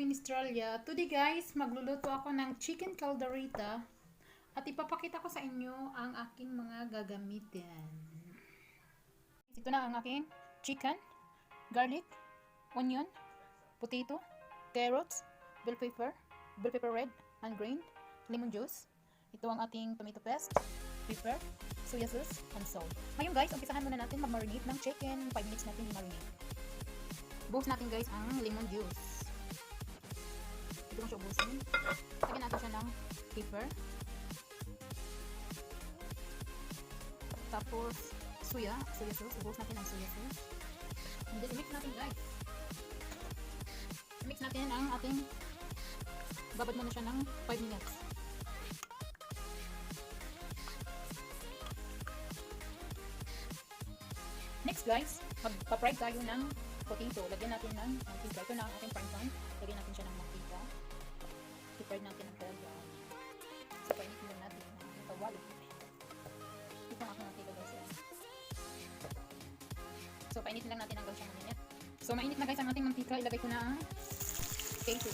in Australia. Today guys, magluluto ako ng chicken caldereta at ipapakita ko sa inyo ang aking mga gagamitin. Ito na ang aking chicken, garlic, onion, potato, carrots, bell pepper red, and green, lemon juice. Ito ang ating tomato paste, pepper, soya sauce, and salt. Ngayon guys, umpisahan muna natin mag-marinate ng chicken. 5 minutes natin i-marinate. Buhos natin guys ang lemon juice. Ito mo siya ubusin. Lagyan natin siya ng pepper. Tapos soya sauce. Ubuhos natin ang soya sauce. And then i-mix natin guys. I-mix natin ang ating, babad muna siya ng 5 minutes. Next guys, magpa-fry tayo ng potato. Lagyan natin ng mantika. Ito na ang ating frying pan. Lagyan natin siya ng mantika. I-fry natin ang talaga. So, painitin lang natin ang ating kawali. Ito ang aking mantika guys. So, painitin lang natin hanggang siyang mainit. So, mainit na guys ang ating mantika. Ilagay ko na ang potato.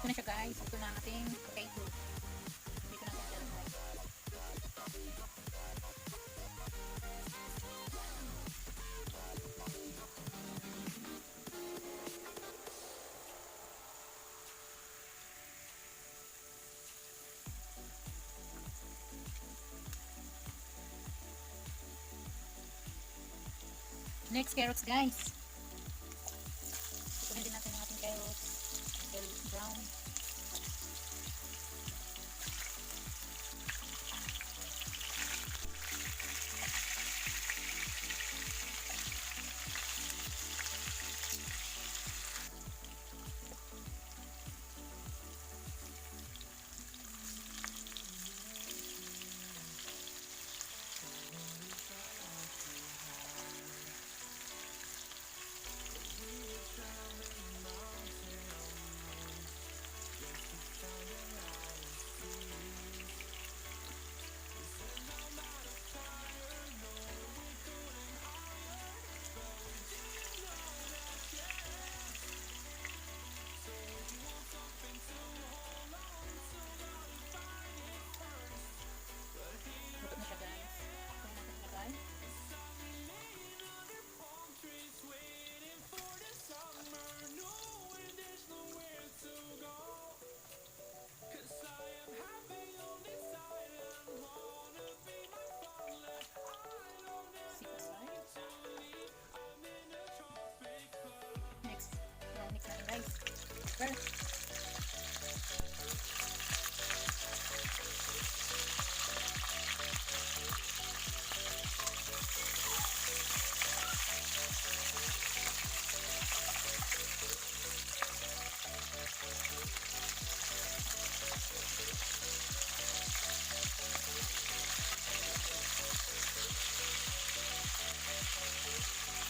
Ito na siya guys. Ito na ang ating potato. Dito natin siya guys. Next, carrots guys. Ito din natin ang ating carrots. Brown. Luto na siya guys. Ito na natin ilagay. Next. Yan, mix natin guys.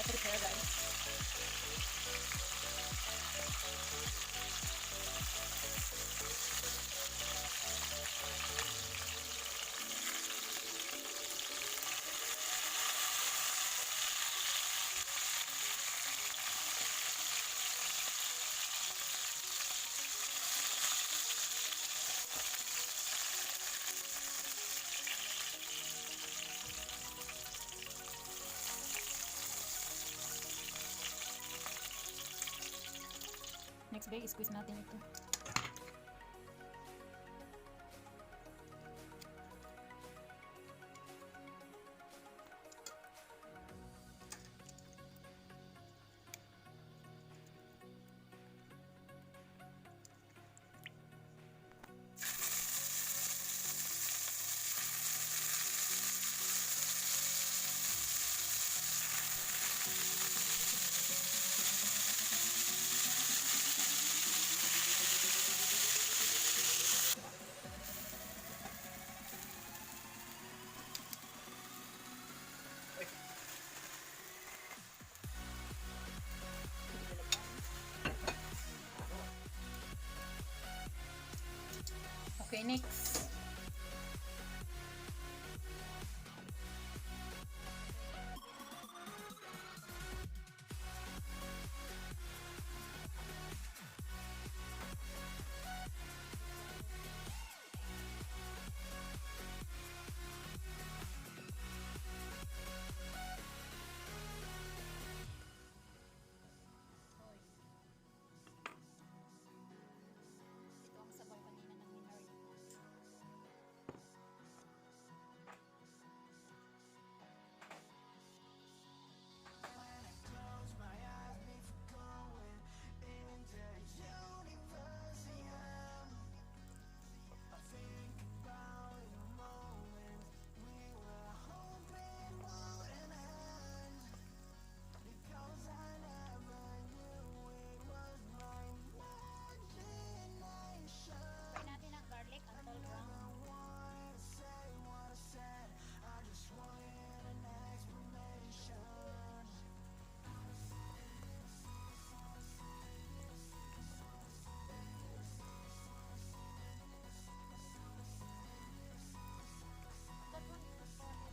Prepare guys. Next guys, squeeze natin ito. Next. Ito ang sabaw kanina ng minarito. Try natin ang garlic until brown. That one is the garlic.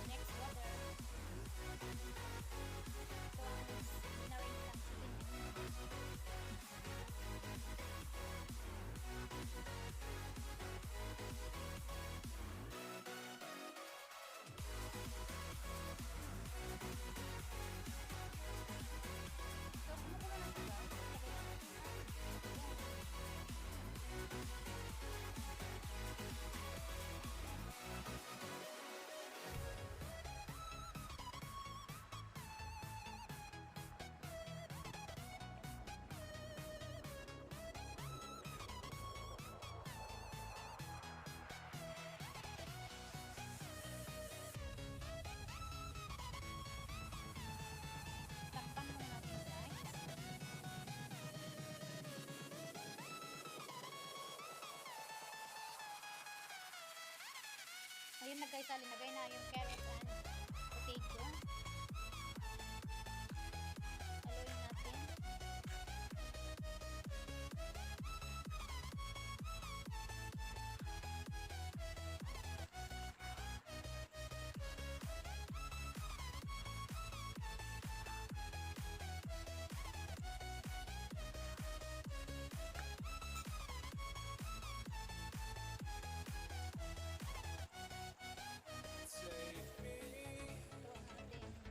Next, water. Ito ang minarin ng chicken. So, kumukulo na siya, guys. Takpan muna natin, guys. Ayun na guys, linagay na yung carrot and potato. Haluin natin. Ito ang ating